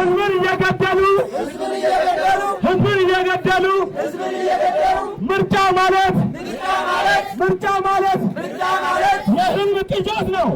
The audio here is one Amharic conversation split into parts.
ህዝብን እየገደሉ ምርጫ ማለት የህዝብ ጥያቄ ነው።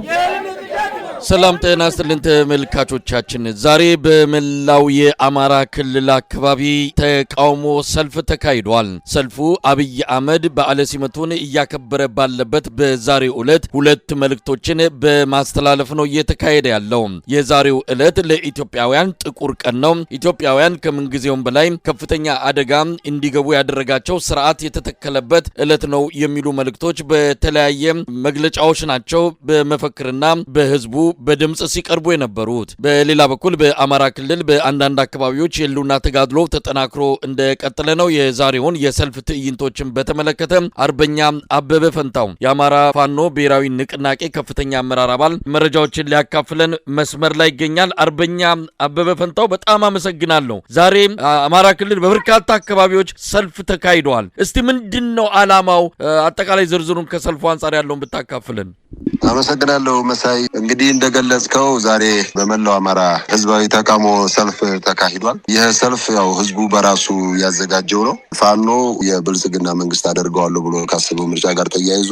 ሰላም ጤና ይስጥልን ተመልካቾቻችን፣ ዛሬ በመላው የአማራ ክልል አካባቢ ተቃውሞ ሰልፍ ተካሂዷል። ሰልፉ አብይ አህመድ በዓለ ሲመቱን እያከበረ ባለበት በዛሬው ዕለት ሁለት መልእክቶችን በማስተላለፍ ነው እየተካሄደ ያለው። የዛሬው ዕለት ለኢትዮጵያውያን ጥቁር ቀን ነው። ኢትዮጵያውያን ከምንጊዜውም በላይ ከፍተኛ አደጋ እንዲገቡ ያደረጋቸው ስርዓት የተተከለበት ዕለት ነው የሚሉ መልእክቶች በተለያየ መግለጫዎች ናቸው በመፈክርና በህዝቡ በድምጽ ሲቀርቡ የነበሩት። በሌላ በኩል በአማራ ክልል በአንዳንድ አካባቢዎች የህልውና ተጋድሎ ተጠናክሮ እንደቀጠለ ነው። የዛሬውን የሰልፍ ትዕይንቶችን በተመለከተ አርበኛ አበበ ፈንታው የአማራ ፋኖ ብሔራዊ ንቅናቄ ከፍተኛ አመራር አባል መረጃዎችን ሊያካፍለን መስመር ላይ ይገኛል። አርበኛ አበበ ፈንታው በጣም አመሰግናለሁ። ዛሬ አማራ ክልል በበርካታ አካባቢዎች ሰልፍ ተካሂዷል። እስቲ ምንድነው ዓላማው? አጠቃላይ ዝርዝሩን ከሰልፉ አንፃር ያለውን ብታካፍለን። አመሰግናለሁ መሳይ። እንግዲህ እንደገለጽከው ዛሬ በመላው አማራ ህዝባዊ ተቃውሞ ሰልፍ ተካሂዷል። ይህ ሰልፍ ያው ህዝቡ በራሱ ያዘጋጀው ነው። ፋኖ የብልጽግና መንግስት አደርገዋለሁ ብሎ ካሰበው ምርጫ ጋር ተያይዞ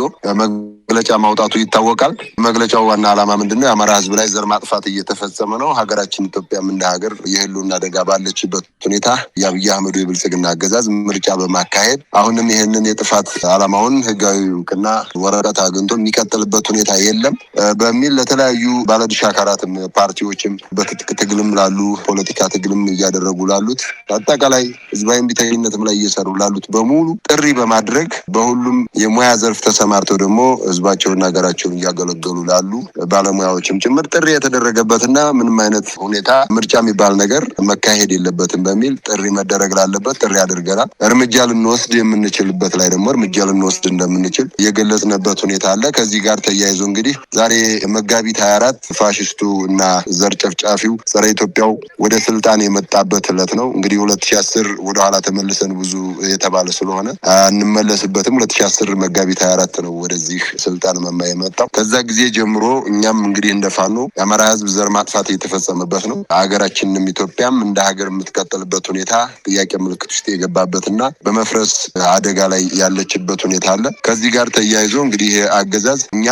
መግለጫ ማውጣቱ ይታወቃል። መግለጫው ዋና ዓላማ ምንድነው? የአማራ ህዝብ ላይ ዘር ማጥፋት እየተፈጸመ ነው። ሀገራችን ኢትዮጵያም እንደ ሀገር የህልውና አደጋ ባለችበት ሁኔታ የአብይ አህመዱ የብልጽግና አገዛዝ ምርጫ በማካሄድ አሁንም ይህንን የጥፋት ዓላማውን ህጋዊ እውቅና ወረቀት አግኝቶ የሚቀጥልበት ሁኔታ የለም በሚል ለተለያዩ ባለድርሻ አካላትም ፓርቲዎችም በትጥቅ ትግልም ላሉ ፖለቲካ ትግልም እያደረጉ ላሉት አጠቃላይ ህዝባዊ እምቢተኝነትም ላይ እየሰሩ ላሉት በሙሉ ጥሪ በማድረግ በሁሉም የሙያ ዘርፍ ተሰማርተው ደግሞ ህዝባቸውና ሀገራቸውን እያገለገሉ ላሉ ባለሙያዎችም ጭምር ጥሪ የተደረገበትና ምንም አይነት ሁኔታ ምርጫ የሚባል ነገር መካሄድ የለበትም በሚል ጥሪ መደረግ ላለበት ጥሪ አድርገናል። እርምጃ ልንወስድ የምንችልበት ላይ ደግሞ እርምጃ ልንወስድ እንደምንችል የገለጽንበት ሁኔታ አለ። ከዚህ ጋር ተያይዞ እንግዲህ ዛሬ መጋቢት 24 ፋሽስቱ እና ዘር ጨፍጫፊው ጸረ ኢትዮጵያው ወደ ስልጣን የመጣበት ዕለት ነው። እንግዲህ 2010 ወደ ኋላ ተመልሰን ብዙ የተባለ ስለሆነ እንመለስበትም 2010 መጋቢት 24 ነው ወደዚህ ስልጣን የመጣው። ከዛ ጊዜ ጀምሮ እኛም እንግዲህ እንደ ፋኖ የአማራ ህዝብ ዘር ማጥፋት የተፈጸመበት ነው። ሀገራችንንም ኢትዮጵያም እንደ ሀገር የምትቀጥልበት ሁኔታ ጥያቄ ምልክት ውስጥ የገባበትና በመፍረስ አደጋ ላይ ያለችበት ሁኔታ አለ። ከዚህ ጋር ተያይዞ እንግዲህ አገዛዝ እኛ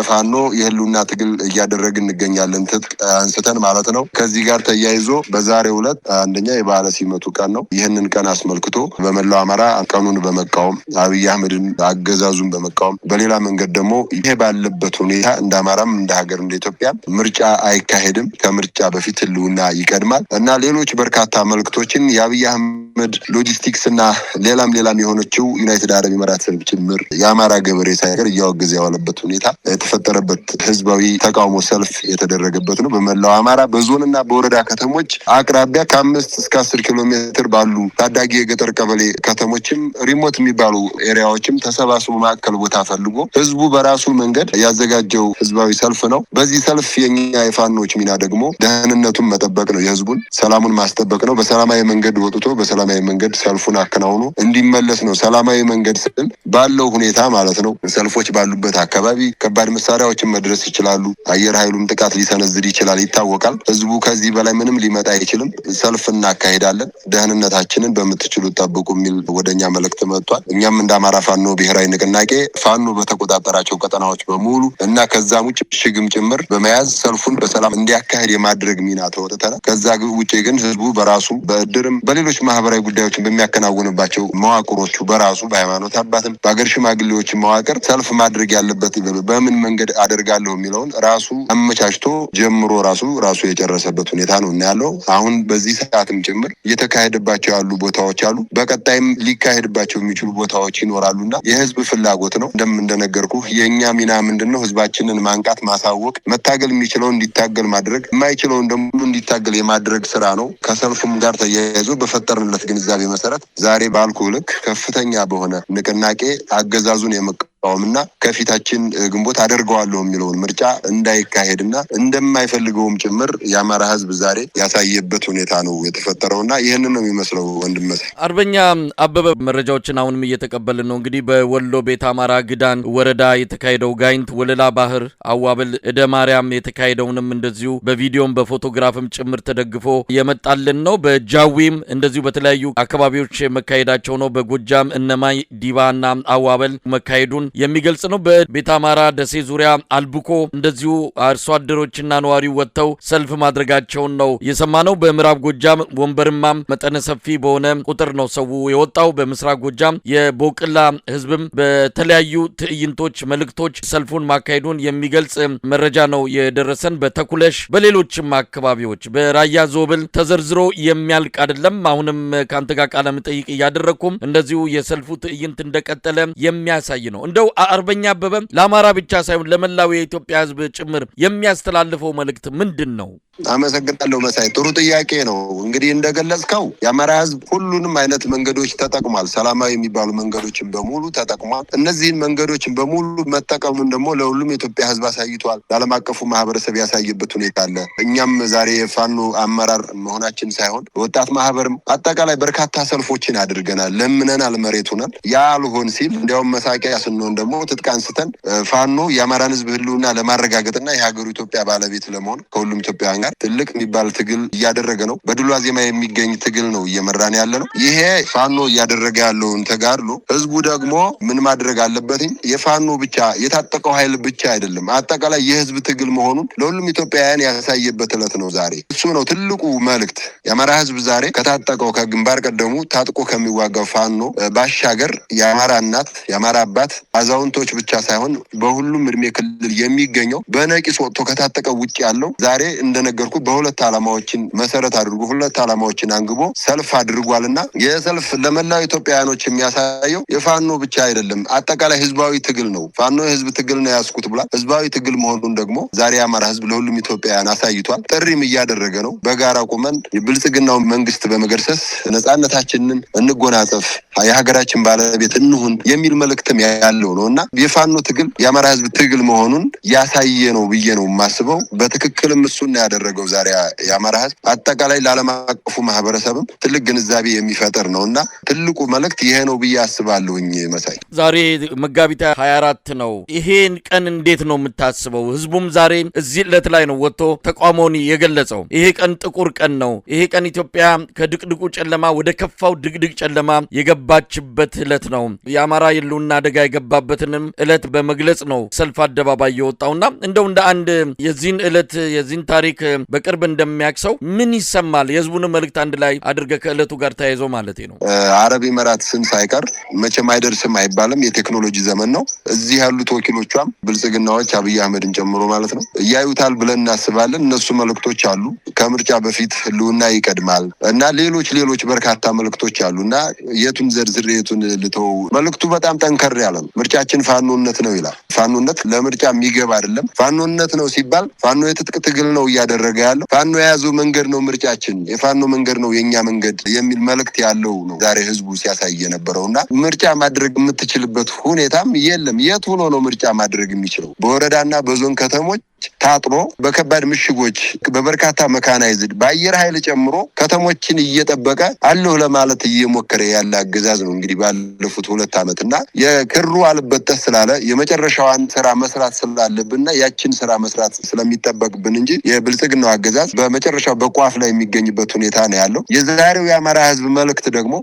ፋኖ የህልውና ትግል እያደረግን እንገኛለን፣ ትጥቅ አንስተን ማለት ነው። ከዚህ ጋር ተያይዞ በዛሬው ዕለት አንደኛ የበዓለ ሲመቱ ቀን ነው። ይህንን ቀን አስመልክቶ በመላው አማራ ቀኑን በመቃወም አብይ አህመድን አገዛዙን በመቃወም በሌላ መንገድ ደግሞ ይሄ ባለበት ሁኔታ እንደ አማራም እንደ ሀገር እንደ ኢትዮጵያ ምርጫ አይካሄድም፣ ከምርጫ በፊት ህልውና ይቀድማል እና ሌሎች በርካታ መልእክቶችን የአብይ አህመድ ሎጂስቲክስ እና ሌላም የሆነችው ዩናይትድ አረብ ኤሚሬትስ ጭምር የአማራ ገበሬ ሳይቀር እያወገዘ ያዋለበት ሁኔታ የተፈጠረበት ህዝባዊ ተቃውሞ ሰልፍ የተደረገበት ነው። በመላው አማራ በዞንና በወረዳ ከተሞች አቅራቢያ ከ5 እስከ 10 ኪሎ ሜትር ባሉ ታዳጊ የገጠር ቀበሌ ከተሞችም ሪሞት የሚባሉ ኤሪያዎችም ተሰባስቦ ማዕከል ቦታ ፈልጎ ህዝቡ በራሱ መንገድ ያዘጋጀው ህዝባዊ ሰልፍ ነው። በዚህ ሰልፍ የኛ የፋኖች ሚና ደግሞ ደህንነቱን መጠበቅ ነው፣ የህዝቡን ሰላሙን ማስጠበቅ ነው። በሰላማዊ መንገድ ወጥቶ በሰላማዊ መንገድ ሰልፉን አከናውኖ እንዲመለስ ነው። ሰላማዊ መንገድ ስል ባለው ሁኔታ ማለት ነው። ሰልፎች ባሉበት አካባቢ ከባድ መሳሪያዎችን መድረስ ይችላሉ። አየር ኃይሉም ጥቃት ሊሰነዝር ይችላል፣ ይታወቃል። ህዝቡ ከዚህ በላይ ምንም ሊመጣ አይችልም። ሰልፍ እናካሄዳለን፣ ደህንነታችንን በምትችሉት ጠብቁ የሚል ወደኛ መልእክት መጥቷል። እኛም እንደ አማራ ፋኖ ብሔራዊ ንቅናቄ ፋኖ በተቆጣጠራቸው ቀጠናዎች በሙሉ እና ከዛም ውጭ ሽግም ጭምር በመያዝ ሰልፉን በሰላም እንዲያካሄድ የማድረግ ሚና ተወጥተናል። ከዛ ውጭ ግን ህዝቡ በራሱ በእድርም በሌሎች ማህበራዊ ጉዳዮችን በሚያከናውንባቸው መዋቅሮቹ በራሱ በሃይማኖት አባትም በአገር ሽማግሌዎች መዋቅር ሰልፍ ማድረግ ያለበት በምን መንገድ አደርጋለሁ የሚለውን ራሱ አመቻችቶ ጀምሮ ራሱ የጨረሰበት ሁኔታ ነው ያለው። አሁን በዚህ ሰዓትም ጭምር እየተካሄደባቸው ያሉ ቦታዎች አሉ። በቀጣይም ሊካሄድባቸው የሚችሉ ቦታዎች ይኖራሉና የህዝብ ፍላጎት ነው። እንደነገርኩ የኛ ሚና ምንድነው? ህዝባችንን ማንቃት፣ ማሳወቅ፣ መታገል የሚችለው እንዲታገል ማድረግ፣ የማይችለውን ደግሞ እንዲታገል የማድረግ ስራ ነው። ከሰልፉም ጋር ተያይዞ በፈጠርንለት ግንዛቤ መሰረት ዛሬ ባልኩ ልክ ከፍተኛ በሆነ ንቅናቄ አገዛዙን በመቃወምና ከፊታችን ግንቦት አደርገዋለሁ የሚለውን ምርጫ እንዳይካሄድና እንደማይፈልገውም ጭምር የአማራ ህዝብ ዛሬ ያሳየበት ሁኔታ ነው የተፈጠረውና ይሄንን ነው የሚመስለው። ወንድም መሳይ አርበኛ አበበ መረጃዎችን አሁንም እየተቀበልን ነው። እንግዲህ በወሎ ቤት አማራ ግዳን ወረዳ የተካሄደው ጋይንት ወለላ ባህር አዋበል እደ ማርያም የተካሄደውንም እንደዚሁ በቪዲዮም በፎቶግራፍም ጭምር ተደግፎ የመጣልን ነው። በጃዊም እንደዚሁ በተለያዩ አካባቢዎች መካሄዳቸው ነው። በጎጃም እነማይ ዲባና አዋበል መካሄዱን የሚገልጽ ነው። በቤት አማራ ደሴ ዙሪያ አልብኮ እንደዚሁ አርሶ አደሮችና ነዋሪው ወጥተው ሰልፍ ማድረጋቸውን ነው የሰማነው። በምዕራብ ጎጃም ወንበርማም መጠነ ሰፊ በሆነ ቁጥር ነው ሰው የወጣው። በምስራቅ ጎጃም የቦቅላ ህዝብም በተለያዩ ትዕይንቶች መልእክቶች ሰልፉን ማካሄዱን የሚገልጽ መረጃ ነው የደረሰን። በተኩለሽ በሌሎችም አካባቢዎች በራያ ዞብል ተዘርዝሮ የሚያልቅ አይደለም። አሁንም ካንተ ጋር ቃለ መጠይቅ እያደረኩም እንደዚሁ የሰልፉ ትዕይንት እንደቀጠለ የሚያሳይ ነው። እንደው አርበኛ አበበ ለአማራ ብቻ ሳይሆን ለመላው የኢትዮጵያ ህዝብ ጭምር የሚያስተላልፈው መልእክት ምንድን ነው? አመሰግናለሁ መሳይ፣ ጥሩ ጥያቄ ነው። እንግዲህ እንደገለጽከው የአማራ ህዝብ ሁሉንም አይነት መንገዶች ተጠቅሟል። ሰላማዊ የሚባሉ መንገዶችን በሙሉ ተጠቅሟል። እነዚህን መንገዶችን በሙሉ መጠቀሙን ደግሞ ለሁሉም የኢትዮጵያ ህዝብ አሳይቷል። ለዓለም አቀፉ ማህበረሰብ ያሳየበት ሁኔታ አለ። እኛም ዛሬ የፋኖ አመራር መሆናችን ሳይሆን ወጣት ማህበርም አጠቃላይ በርካታ ሰልፎችን አድርገናል። ለምነናል፣ መሬት ሆነን ያ አልሆን ሲል እንዲያውም መሳቂያ ስንሆን ደግሞ ትጥቅ አንስተን ፋኖ የአማራን ህዝብ ህልውና ለማረጋገጥና የሀገሩ ኢትዮጵያ ባለቤት ለመሆን ከሁሉም ኢትዮጵያውያን ጋር ትልቅ የሚባል ትግል እያደረገ ነው። በድሉ ዋዜማ የሚገኝ ትግል ነው እየመራን ያለ ነው። ይሄ ፋኖ እያደረገ ያለውን ተጋድሎ ህዝቡ ደግሞ ምን ማድረግ አለበትኝ? የፋኖ ብቻ የታጠቀው ኃይል ብቻ አይደለም፣ አጠቃላይ የህዝብ ትግል መሆኑን ለሁሉም ኢትዮጵያውያን ያሳየበት ዕለት ነው ዛሬ። እሱ ነው ትልቁ መልእክት። የአማራ ህዝብ ዛሬ ከታጠቀው ከግንባር ቀደሙ ታጥቆ ከሚዋጋው ፋኖ ባሻገር የአማራ እናት የአማራ አባት አዛውንቶች ብቻ ሳይሆን በሁሉም እድሜ ክልል የሚገኘው በነቂስ ወጥቶ ከታጠቀው ውጭ ያለው ዛሬ እንደነገርኩ በሁለት ዓላማዎችን መሰረት አድርጎ ሁለት ዓላማዎችን አንግቦ ሰልፍ አድርጓልና የሰልፍ ለመላው ኢትዮጵያውያኖች የሚያሳየው የፋኖ ብቻ አይደለም፣ አጠቃላይ ህዝባዊ ትግል ነው። ፋኖ የህዝብ ትግል ነው ያስኩት ብሏል። ህዝባዊ ትግል መሆኑን ደግሞ ዛሬ የአማራ ህዝብ ለሁሉም ኢትዮጵያውያን አሳይቷል። ጥሪም እያደረገ ነው። በጋራ ቁመን የብልጽግናው መንግስት በመገርሰስ ነጻነታችንን እንጎናጸፍ፣ የሀገራችን ባለቤት እንሁን የሚል መልእክትም ያለው ነውና የፋኖ ትግል የአማራ ህዝብ ትግል መሆኑን ያሳየ ነው ብዬ ነው የማስበው። በትክክልም እሱን ያደረገው ዛሬ የአማራ ህዝብ አጠቃላይ ለዓለም አቀፉ ማህበረሰብም ትልቅ ግንዛቤ የሚፈጥር ነውና ትልቁ መልእክት ይሄ ነው ብዬ አስባለሁኝ። መሳይ ዛሬ መጋቢት 24 ነው። ይሄን ቀን እንዴት ነው የምታስበው? ህዝቡም ዛሬ እዚህ ዕለት ላይ ነው ወጥቶ ተቋሞን የገለጸው። ይሄ ቀን ጥቁር ቀን ነው። ይሄ ቀን ኢትዮጵያ ከድቅድቁ ጨለማ ወደ ከፋው ድቅድቅ ጨለማ የገባችበት ዕለት ነው። የአማራ የህልውና አደጋ የገባበትንም ዕለት በመግለጽ ነው ሰልፍ አደባባይ የወጣውና እንደው እንደ አንድ የዚህን ዕለት የዚህን ታሪክ በቅርብ እንደሚያክሰው ምን ይሰማል? የህዝቡን መልእክት አንድ ላይ አድርገ ከዕለቱ ጋር ተያይዞ ማለት ነው። አረብ ኢማራት ስም ሳይቀር መቼም አይደርስም አይባልም። የቴክኖሎጂ ዘመን ነው። እዚህ ያሉት ወኪሎቿም ብልጽግናዎች አብይ አህመድን ጨምሮ ማለት ነው እያዩታል ብለን እናስባለን። እነሱ መልእክቶች አሉ። ከምርጫ በፊት ህልውና ይቀድማል እና ሌሎች በርካታ መልእክቶች አሉና የቱን ዘርዝሬ የቱን ልተው? መልእክቱ በጣም ጠንከር ያለ ነው። ምርጫችን ፋኖነት ነው ይላል። ፋኖነት ለምርጫ የሚገባ አይደለም። ፋኖነት ነው ሲባል ፋኖ የትጥቅ ትግል ነው እያደረገ ያለው። ፋኖ የያዘው መንገድ ነው ምርጫችን፣ የፋኖ መንገድ ነው የኛ መንገድ የሚል መልእክት ያለው ነው ዛሬ ህዝቡ ሲያሳይ የነበረውና ምርጫ ማድረግ የምትችልበት ሁኔታም የለም። የት ሆኖ ነው ምርጫ ማድረግ የሚችለው? በወረዳና በዞን ከተሞች ታጥሮ በከባድ ምሽጎች በበርካታ መካናይዝድ በአየር ኃይል ጨምሮ ከተሞችን እየጠበቀ አለሁ ለማለት እየሞከረ ያለ አገዛዝ ነው። እንግዲህ ባለፉት 2 ዓመትና የክሩ አልበጠስ ስላለ የመጨረሻዋን ስራ መስራት ስላለብንና ያችን ስራ መስራት ስለሚጠበቅብን እንጂ የብልጽግናው አገዛዝ በመጨረሻው በቋፍ ላይ የሚገኝበት ሁኔታ ነው ያለው። የዛሬው የአማራ ህዝብ መልእክት ደግሞ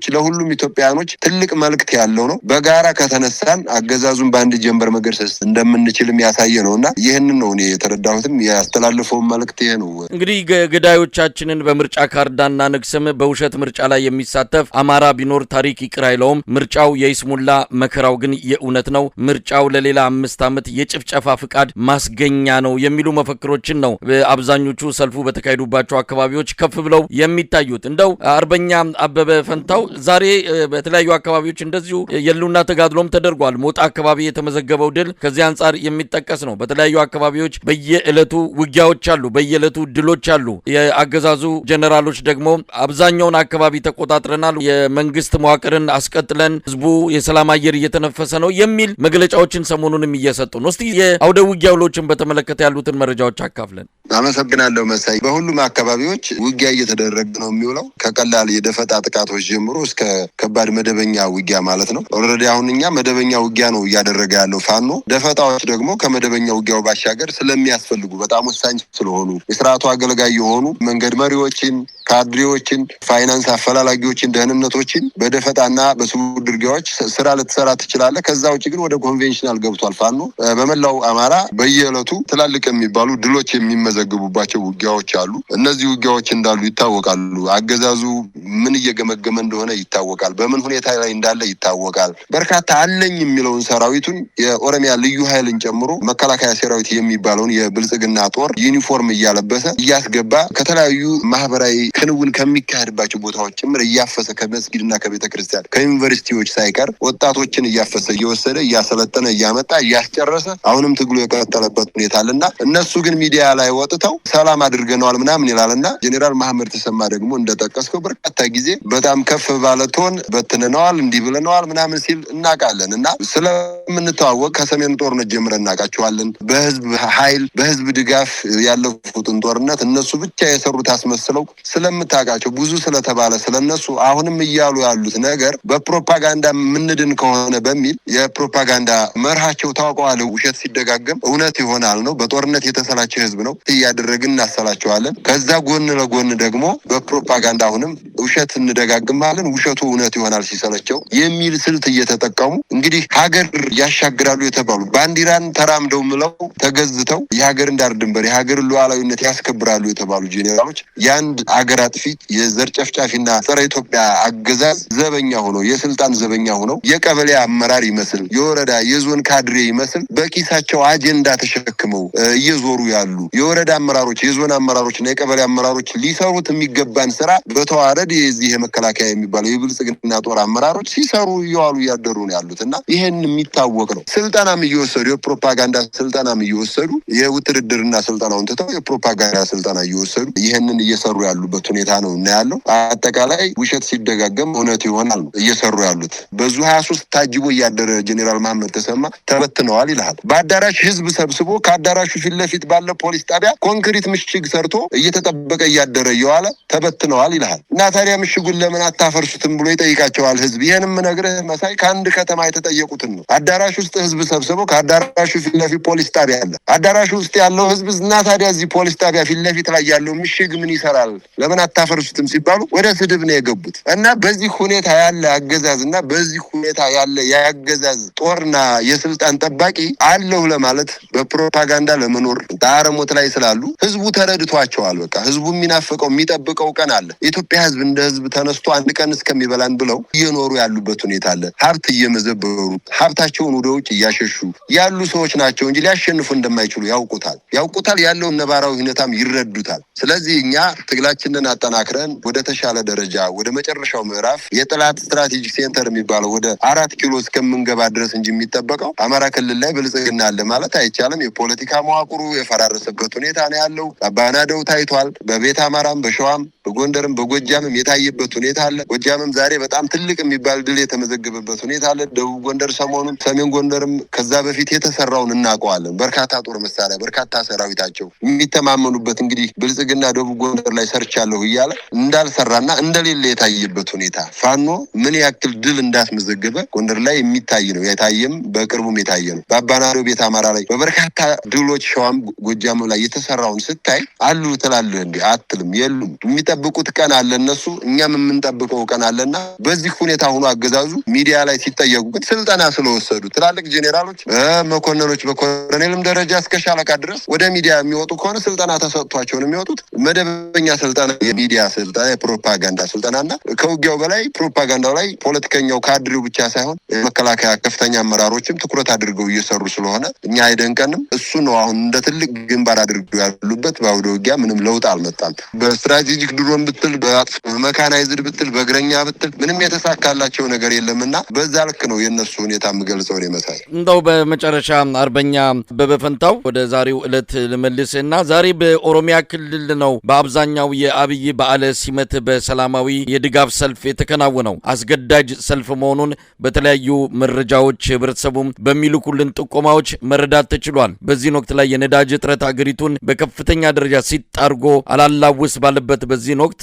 ለሁሉም ኢትዮጵያኖች ትልቅ መልእክት ያለው ነው። በጋራ ከተነሳን አገዛዙን በአንድ ጀንበር መገርሰስ እንደምንችልም ያሳየ ነውና ይህንን ነው እኔ የተረዳሁትም ያስተላልፈው መልእክት ይሄ ነው። እንግዲህ ገዳዮቻችንን በምርጫ ካርድ አናነግስም፣ በውሸት ምርጫ ላይ የሚሳተፍ አማራ ቢኖር ታሪክ ይቅር አይለውም፣ ምርጫው የይስሙላ መከራው ግን የእውነት ነው፣ ምርጫው ለሌላ 5 ዓመት የጭፍጨፋ ፍቃድ ማስገኛ ነው የሚሉ መፈክሮችን ነው አብዛኞቹ ሰልፉ በተካሄዱባቸው አካባቢዎች ከፍ ብለው የሚታዩት። እንደው አርበኛ አበበ ፈንታው ዛሬ በተለያዩ አካባቢዎች እንደዚሁ የህልውና ተጋድሎም ተደርጓል። ሞጣ አካባቢ የተመዘገበው ድል ከዚህ አንጻር የሚጠቀስ ነው። በተለያዩ አካባቢ አካባቢዎች በየዕለቱ ውጊያዎች አሉ፣ በየዕለቱ ድሎች አሉ። የአገዛዙ ጀነራሎች ደግሞ አብዛኛውን አካባቢ ተቆጣጥረናል፣ የመንግስት መዋቅርን አስቀጥለን ህዝቡ የሰላም አየር እየተነፈሰ ነው የሚል መግለጫዎችን ሰሞኑንም እየሰጡ ነው። እስቲ የአውደ ውጊያ ውሎችን በተመለከተ ያሉትን መረጃዎች አካፍለን። አመሰግናለሁ መሳይ። በሁሉም አካባቢዎች ውጊያ እየተደረገ ነው የሚውለው ከቀላል የደፈጣ ጥቃቶች ጀምሮ እስከ ከባድ መደበኛ ውጊያ ማለት ነው። ኦልሬዲ አሁን እኛ መደበኛ ውጊያ ነው እያደረገ ያለው ፋኖ። ደፈጣዎች ደግሞ ከመደበኛ ውጊያው ባሻገር ስለሚያስፈልጉ በጣም ወሳኝ ስለሆኑ የስርዓቱ አገልጋይ የሆኑ መንገድ መሪዎችን፣ ካድሬዎችን፣ ፋይናንስ አፈላላጊዎችን፣ ደህንነቶችን በደፈጣና በስውር ድርጊያዎች ስራ ልትሰራ ትችላለህ። ከዛ ውጭ ግን ወደ ኮንቬንሽናል ገብቷል ፋኖ። በመላው አማራ በየዕለቱ ትላልቅ የሚባሉ ድሎች የሚመዘግቡባቸው ውጊያዎች አሉ። እነዚህ ውጊያዎች እንዳሉ ይታወቃሉ። አገዛዙ ምን እየገመገመ እንደሆነ ይታወቃል። በምን ሁኔታ ላይ እንዳለ ይታወቃል። በርካታ አለኝ የሚለውን ሰራዊቱን የኦሮሚያ ልዩ ኃይልን ጨምሮ መከላከያ ሰራዊት የሚባለውን የብልጽግና ጦር ዩኒፎርም እያለበሰ እያስገባ ከተለያዩ ማህበራዊ ክንውን ከሚካሄድባቸው ቦታዎች ጭምር እያፈሰ ከመስጊድና ከቤተክርስቲያን ከዩኒቨርሲቲዎች ሳይቀር ወጣቶችን እያፈሰ እየወሰደ እያሰለጠነ እያመጣ እያስጨረሰ አሁንም ትግሉ የቀጠለበት ሁኔታ አለና እነሱ ግን ሚዲያ ላይ ወጥተው ሰላም አድርገነዋል ምናምን ይላልና ጄኔራል መሐመድ ተሰማ ደግሞ እንደጠቀስከው በርካታ ጊዜ በጣም ከፍ ባለ ቶን በትነነዋል እንዲህ ብለነዋል ምናምን ሲል እናውቃለን። እና ስለምንተዋወቅ ከሰሜኑ ጦርነት ጀምረን እናውቃቸዋለን። በህዝብ ኃይል በህዝብ ድጋፍ ያለፉትን ጦርነት እነሱ ብቻ የሰሩት አስመስለው ስለምታውቃቸው ብዙ ስለተባለ ስለነሱ አሁንም እያሉ ያሉት ነገር በፕሮፓጋንዳ ምንድን ከሆነ በሚል የፕሮፓጋንዳ መርሃቸው ታውቀዋል። ውሸት ሲደጋገም እውነት ይሆናል ነው። በጦርነት የተሰላቸ ህዝብ ነው እያደረግን እናሰላቸዋለን። ከዛ ጎን ለጎን ደግሞ በፕሮፓጋንዳ አሁንም ውሸት እንደጋግማለን፣ ውሸቱ እውነት ይሆናል ሲሰለቸው የሚል ስልት እየተጠቀሙ እንግዲህ ሀገር ያሻግራሉ የተባሉ ባንዲራን ተራምደው ምለው ተገዝተው የሀገርን ዳር ድንበር የሀገርን ሉዓላዊነት ያስከብራሉ የተባሉ ጄኔራሎች የአንድ ሀገር አጥፊ የዘር ጨፍጫፊና ጸረ ኢትዮጵያ አገዛዝ ዘበኛ ሆነው የስልጣን ዘበኛ ሆነው የቀበሌ አመራር ይመስል የወረዳ የዞን ካድሬ ይመስል በኪሳቸው አጀንዳ ተሸክመው እየዞሩ ያሉ የወረዳ አመራሮች የዞን አመራሮችና የቀበሌ አመራሮች ሊሰሩት የሚገባን ስራ በተዋረድ የዚህ የመከላከያ የሚባለው የብልጽግና ጦር አመራሮች ሲሰሩ እየዋሉ እያደሩ ነው ያሉት እና ይሄን የሚታወቅ ነው። ስልጠናም እየወሰዱ የፕሮፓጋንዳ ስልጠናም እየወሰዱ የውትድርና ስልጠናውን ትተው የፕሮፓጋንዳ ስልጠና እየወሰዱ ይሄንን እየሰሩ ያሉበት ሁኔታ ነው እና ያለው አጠቃላይ ውሸት ሲደጋገም እውነት ይሆናል እየሰሩ ያሉት። በዙ 23 ታጅቦ እያደረ ጄኔራል መሐመድ ተሰማ ተበትነዋል ይልሃል። በአዳራሽ ህዝብ ሰብስቦ ከአዳራሹ ፊት ለፊት ባለ ፖሊስ ጣቢያ ኮንክሪት ምሽግ ሰርቶ እየተጠበቀ እያደረ እየዋለ ተበትነዋል ይልሃል። እና ታዲያ ምሽጉን ለምን አታፈርሱትም ብሎ ይጠይቃቸዋል ህዝብ። ይህንም ነግረህ መሳይ ከአንድ ከተማ የተጠየቁትን ነው። አዳራሽ ውስጥ ህዝብ ሰብስቦ ከአዳራሹ ፊት ለፊት ፖሊስ ጣቢያ አለ። አዳራሹ ውስጥ ያለው ህዝብ እና ታዲያ እዚህ ፖሊስ ጣቢያ ፊት ለፊት ላይ ያለው ምሽግ ምን ይሰራል ለምን አታፈርሱትም ሲባሉ ወደ ስድብ ነው የገቡት። እና በዚህ ሁኔታ ያለ አገዛዝ እና በዚህ ሁኔታ ያለ የአገዛዝ ጦርና የስልጣን ጠባቂ አለው ለማለት በፕሮፓጋንዳ ለመኖር ጣረሞት ላይ ስላሉ ህዝቡ ተረድቷቸዋል። በቃ ህዝቡ የሚናፍቀው የሚጠብቀው ቀን አለ። የኢትዮጵያ ህዝብ እንደ ህዝብ ተነስቶ አንድ ቀን እስከሚበላን ብለው እየኖሩ ያሉበት ሁኔታ አለ። ሀብት እየመዘበሩ ሀብታቸውን ወደ ውጭ እያሸሹ ያሉ ሰዎች ናቸው እንጂ ሊያሸንፉ እንደማይችሉ ያውቁታል። ያለውን ነባራዊ ሁኔታም ይረዱታል። ስለዚህ እኛ ትግላችንን አጠናክረን ወደ ተሻለ ደረጃ ወደ መጨረሻው ምዕራፍ የጠላት ስትራቴጂክ ሴንተር የሚባለው ወደ 4 ኪሎ እስከምንገባ ድረስ እንጂ የሚጠበቀው አማራ ክልል ላይ ብልጽግና አለ ማለት አይቻልም። የፖለቲካ መዋቅሩ የፈራረሰበት ሁኔታ ነው ያለው። አባናደው ታይቷል። በቤት አማራም በሸዋም በጎንደርም በጎጃምም የታየበት ሁኔታ አለ። ጎጃምም ዛሬ በጣም ትልቅ የሚባል ድል የተመዘገበበት ሁኔታ አለ። ደቡብ ጎንደር ሰሞኑን፣ ሰሜን ጎንደርም ከዛ በፊት የተሰራውን እናውቀዋለን። በርካታ ጦር መሳሪያ በርካታ ሰራዊታቸው የሚተማመኑበት እንግዲህ ብልጽግና ደቡብ ጎንደር ላይ ሰርቻለሁ እያለ እንዳልሰራና እንደሌለ የታየበት ሁኔታ ፋኖ ምን ያክል ድል እንዳስመዘገበ ጎንደር ላይ የሚታይ ነው። የታየም በቅርቡም የታየ ነው። በአባናዶ ቤት አማራ ላይ በበርካታ ድሎች ሸዋም ጎጃም ላይ የተሰራውን ስታይ አሉ ትላለህ እንዴ? አትልም። የሉም። የሚጠብቁት ቀን አለ እነሱ፣ እኛም የምንጠብቀው ቀን አለና በዚህ ሁኔታ ሆኖ አገዛዙ ሚዲያ ላይ ሲጠየቁ ግን ስልጠና ስለወሰዱ ትላልቅ ጄኔራሎች መኮንኖች በኮሎኔልም ደረጃ እስከ ሻለቃ ድረስ ወደ ሚዲያ የሚወጡ ከሆነ ስልጠና ተሰጥቷቸው ነው የሚወጡት። መደበኛ ስልጠና የሚዲያ ስልጠና የፕሮፓጋንዳ ስልጠናና ከውጊያው በላይ ፕሮፓጋንዳው ላይ ፖለቲከኛው ካድሬው ብቻ ሳይሆን የመከላከያ ከፍተኛ አመራሮችም ትኩረት አድርገው እየሰሩ ስለሆነ እኛ አይደንቀንም። እሱ ነው አሁን እንደ ትልቅ ግንባር አድርገው ያሉበት። በአውደ ውጊያ ምንም ለውጥ አልመጣም። በስትራቴጂክ ድሮን ብትል በመካናይዝድ ብትል በእግረኛ ብትል ምንም የተሳካላቸው ነገር የለምና በዛ ልክ ነው የእነሱ ሁኔታ የምገልጸው። የምገልጸው ነው መሳይ። እንደው በመጨረሻ አርበኛ በበፈንታው ወደ ዛሬው ዕለት ልመልስና ዛሬ በኦሮሚያ ክልል ነው በአብዛኛው የአብይ በዓለ ሲመት በሰላማዊ የድጋፍ ሰልፍ የተከናወነው። አስገዳጅ ሰልፍ መሆኑን በተለያዩ መረጃዎች ህብረተሰቡም በሚልኩልን ጥቆማዎች መረዳት ተችሏል። በዚህ ወቅት ላይ የነዳጅ እጥረት አገሪቱን በከፍተኛ ደረጃ ሲጣርጎ አላላውስ ባለበት በዚህ ወቅት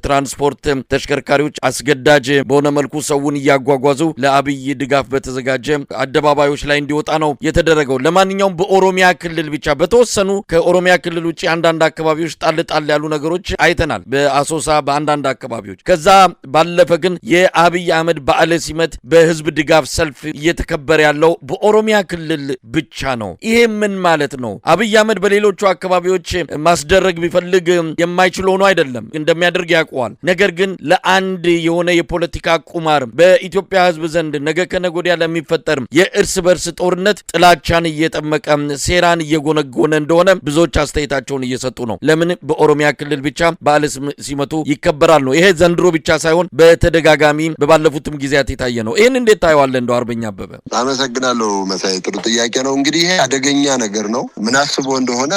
ትራንስፖርት ተሽከርካሪዎች አስገዳጅ በሆነ መልኩ ሰውን እያጓጓዙ ለአብይ ድጋፍ በተዘጋጀ አደባባዮች ላይ እንዲወጣ ነው የተደረገው። ለማንኛውም በኦሮሚያ ክልል ብቻ በተወሰኑ ከኦሮሚያ ክልል ውጪ አንዳንድ አካባቢዎች ጣል ያሉ ነገሮች አይተናል፣ በአሶሳ በአንዳንድ አካባቢዎች። ከዛ ባለፈ ግን የአብይ አህመድ በዓለ ሲመት በህዝብ ድጋፍ ሰልፍ እየተከበረ ያለው በኦሮሚያ ክልል ብቻ ነው። ይሄ ምን ማለት ነው? አብይ አህመድ በሌሎቹ አካባቢዎች ማስደረግ ቢፈልግ የማይችል ሆኖ አይደለም፣ እንደሚያደርግ ያውቀዋል። ነገር ግን ለአንድ የሆነ የፖለቲካ ቁማር በኢትዮጵያ ህዝብ ዘንድ ነገ ከነገ ወዲያ ለሚፈጠር የእርስ በርስ ጦርነት ጥላቻን እየጠመቀ ሴራን እየጎነጎነ እንደሆነ ብዙዎች አስተያየታቸውን እየሰጡ ነው። ለምን በኦሮሚያ ክልል ብቻ በዓለ ሲመቱ ይከበራል ነው። ይሄ ዘንድሮ ብቻ ሳይሆን በተደጋጋሚ በባለፉትም ጊዜያት የታየ ነው። ይህን እንዴት ታየዋለህ? እንደው አርበኛ አበበ። አመሰግናለሁ መሳይ፣ ጥሩ ጥያቄ ነው። እንግዲህ ይሄ አደገኛ ነገር ነው። ምን አስቦ እንደሆነ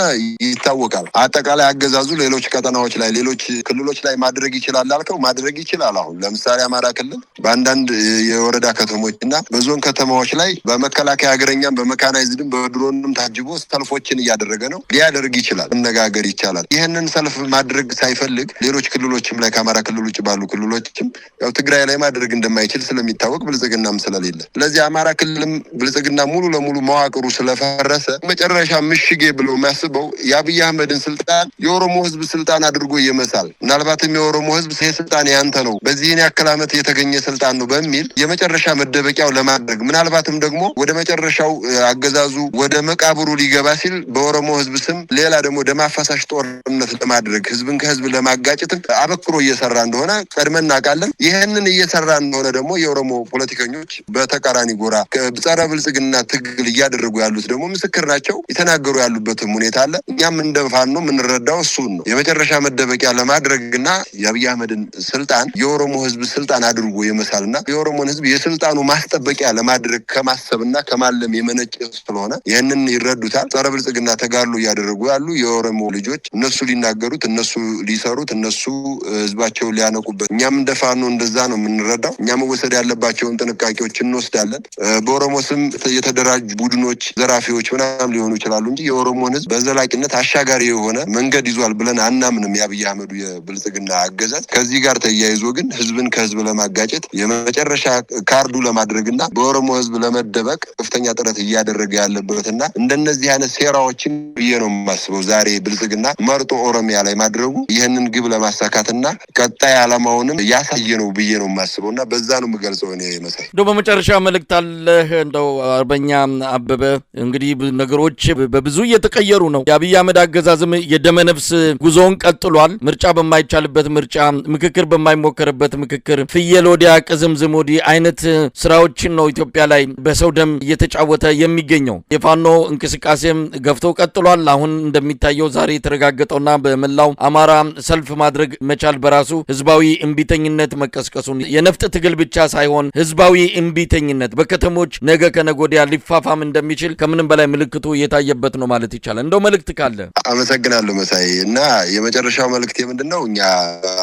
ይታወቃል። አጠቃላይ አገዛዙ ሌሎች ቀጠናዎች ላይ ሌሎች ክልሎች ላይ ማድረግ ይችላል አልከው፣ ማድረግ ይችላል። አሁን ለምሳሌ አማራ ክልል በአንዳንድ የወረዳ ከተሞች እና በዞን ከተማዎች ላይ በመከላከያ ሀገረኛም በመካናይዝድም በድሮንም ታጅቦ ሰልፎችን እያደረገ ነው። ሊያደርግ ይችላል፣ መነጋገር ይቻላል። ይህንን ሰልፍ ማድረግ ሳይፈልግ ሌሎች ክልሎችም ላይ ከአማራ ክልል ውጭ ባሉ ክልሎችም ያው ትግራይ ላይ ማድረግ እንደማይችል ስለሚታወቅ ብልጽግናም ስለሌለ፣ ስለዚህ አማራ ክልልም ብልጽግና ሙሉ ለሙሉ መዋቅሩ ስለፈረሰ መጨረሻ ምሽጌ ብሎ የሚያስበው የአብይ አህመድን ስልጣን የኦሮሞ ህዝብ ስልጣን አድርጎ ይመሳል። ምናልባትም የኦሮሞ ህዝብ ይሄ ስልጣን ያንተ ነው፣ በዚህን ያክል ዓመት የተገኘ ስልጣን ነው በሚል የመጨረሻ መደበቂያው ለማድረግ ምናልባትም ደግሞ ወደ መጨረሻው አገዛዙ ወደ መቃብሩ ሊገባ ሲል በኦሮሞ ህዝብ ስም ሌላ ደግሞ ደም አፋሳሽ ጦርነት ለማድረግ ህዝብን ከህዝብ ለማጋጨትም አበክሮ እየሰራ እንደሆነ ቀድመን እናውቃለን። ይህንን እየሰራ እንደሆነ ደግሞ የኦሮሞ ፖለቲከኞች በተቃራኒ ጎራ ጸረ ብልጽግና ትግል እያደረጉ ያሉት ደግሞ ምስክር ናቸው። የተናገሩ ያሉበትም ሁኔታ አለ። እኛም እንደ ፋኖ የምንረዳው እሱን ነው። የመጨረሻ መደበቂያ ለማድረግና የአብይ አህመድን ስልጣን የኦሮሞ ህዝብ ስልጣን አድርጎ የመሳልና የኦሮሞን ህዝብ የስልጣኑ ማስጠበቂያ ለማድረግ ከማሰብና ከማለም የመነጨ ስለሆነ ይህንን ይረዱታል። ጸረ ብልጽግና ተጋድሎ እያደረጉ ያሉ የኦሮሞ ልጆች እነሱ ሊናገሩት፣ እነሱ ሊሰሩት፣ እነሱ ህዝባቸውን ሊያነቁበት፣ እኛም እንደ ፋኖ እንደዛ ነው የምንረዳው። እኛ መወሰድ ያለባቸውን ጥንቃቄዎች እንወስዳለን። በኦሮሞ ስም የተደራጁ ቡድኖች ዘራፊዎች ምናምን ሊሆኑ ይችላሉ እንጂ የኦሮሞን ህዝብ በዘላቂነት አሻጋሪ የሆነ መንገድ ይዟል ብለን አናምንም። የአብይ አህመዱ የብልጽግና አገዛዝ ከዚህ ጋር ተያይዞ ግን ህዝብን ከህዝብ ለማጋጨት የመጨረሻ ካርዱ ለማድረግና በኦሮሞ ህዝብ ለመደበቅ ከፍተኛ ጥረት እያደረገ ያለበትና እንደነዚህ አይነት ሴራዎችን ብዬ ነው የማስበው። ዛሬ ብልጽግና መርጦ ኦሮሚያ ላይ ማድረጉ ይህንን ግብ ለማሳካትና ቀጣይ ዓላማውንም ያሳየ ነው ብዬ ነው የማስበውና በዛ ነው የምገልጸው እኔ መሳይ። እንደው በመጨረሻ መልእክት አለህ? እንደው አርበኛ አበበ፣ እንግዲህ ነገሮች በብዙ እየተቀየሩ ነው። የአብይ አህመድ አገዛዝም የደመነፍስ ጉዞውን ቀጥሏል። ምርጫ በማይቻልበት ምርጫ፣ ምክክር በማይሞከርበት ምክክር፣ ፍየል ወዲያ ቅዝምዝም ወዲህ አይነት ስራዎችን ነው ኢትዮጵያ ላይ በሰው ደም እየተጫወተ የሚገኘው። የፋኖ እንቅስቃሴም ገፍቶ ቀጥሏል። አሁን እንደሚታየው ዛሬ የተረጋገጠውና በመላው አማራ ሰልፍ ማድረግ መቻል በራሱ ህዝባዊ እምቢተኝነት መቀስቀሱን የነፍጥ ትግል ብቻ ሳይሆን ህዝባዊ እምቢተኝነት በከተሞች ነገ ከነገ ወዲያ ሊፋፋም እንደሚችል ከምንም በላይ ምልክቱ የታየበት ነው ማለት ይቻላል። እንደው መልእክት ካለ? አመሰግናለሁ መሳይ። እና የመጨረሻው መልእክት ምንድነው? እኛ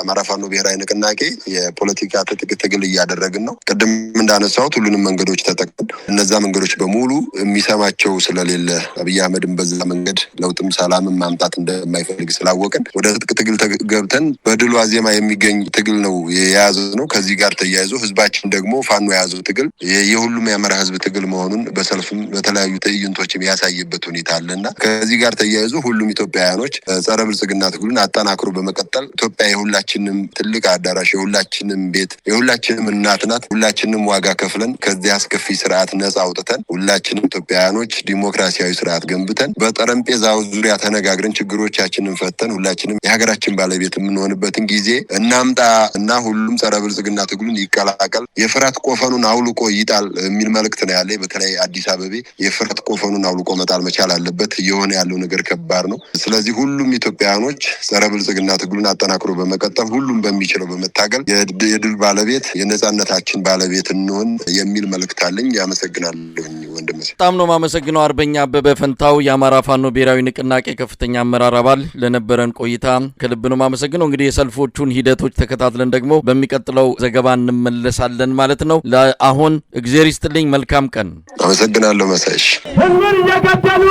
አማራ ፋኖ ብሔራዊ ንቅናቄ የፖለቲካ ትግል እያደረግን ነው። ቅድም እንዳነሳሁት ሁሉንም መንገዶች ተጠቅመን እነዛ መንገዶች በሙሉ የሚሰማቸው ስለሌለ አብይ አህመድን በዛ መንገድ ለውጥም ሰላምም ማምጣት እንደማይፈልግ ስላወቅን ወደ ትግል ገብተን በድሉ አዜማ የሚገኝ ትግል ነው የያዝነው። ከዚህ ጋር ተያይዞ ህዝባችን ደግሞ ፋኖ የያዘው ትግል የሁሉም የአማራ ህዝብ ትግል መሆኑን በሰልፍም በተለያዩ ትዕይንቶችም ያሳየበት ሁኔታ አለና ከዚህ ጋር ተያይዞ ሁሉም ኢትዮጵያውያኖች ጸረ ብልጽግና ትግሉን አጠናክሮ በመቀጠል ኢትዮጵያ የሁላችንም ትልቅ አዳራሽ፣ የሁላችንም ቤት፣ የሁላችንም እናት ናት። ሁላችንም ዋጋ ከፍለን ከዚህ አስከፊ ስርዓት ነጻ አውጥተን ሁላችንም ኢትዮጵያውያኖች ዲሞክራሲያዊ ስርዓት ገንብተን በጠረጴዛው ዙሪያ ተነጋግረን ችግሮቻችንን ፈተን ሁላችንም የሀገራችን ባለቤት የምንሆንበትን ጊዜ እናምጣ እና ሁሉም ጸረ ብልጽግና ትግሉን ይቀላቀል፣ የፍርሃት ቆፈኑን አውልቆ ይጣል የሚል መልእክት ነው ያለኝ። በተለይ አዲስ አበቤ የፍርሃት ቆፈኑን አውልቆ መጣል መቻል አለበት። እየሆነ ያለው ነገር ከባድ ነው። ስለዚህ ሁሉም ኢትዮጵያውያኖች ጸረ ብልጽግና ትግሉን አጠናክሮ በመቀጠል ሁሉም በሚችለው በመታገል የድል ባለቤት የነጻነታችን ባለቤት እንሆን የሚል መልእክት አለኝ። ያመሰግናለሁኝ ወንድሜ። በጣም ነው ማመሰግነው አርበኛ አበበ ፈንታው የአማራ ፋኖ ብሔራዊ ንቅናቄ ከፍተኛ አመራር አባል ለነበረን ቆይታ ከልብ ነው ማመሰግነው። እንግዲህ የሰልፎቹን ሂደቶች ተከታትለን ደግሞ በሚቀጥለው ዘገባ እንመለሳለን ማለት ነው። ለአሁን እግዚአብሔር ይስጥልኝ፣ መልካም ቀን። አመሰግናለሁ መሳይሽ። ህዝብን እየገደሉ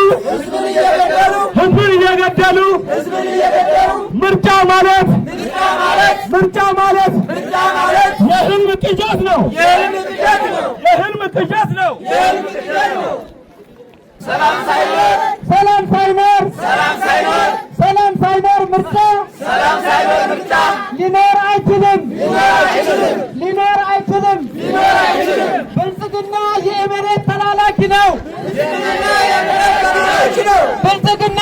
ምርጫ ማለት የህልም ቅዠት ነው። ሰላም ሳይኖር ምርጫ ሊኖር አይችልም። ብልጽግና የመሬት ተላላኪ ነው። ብልጽግና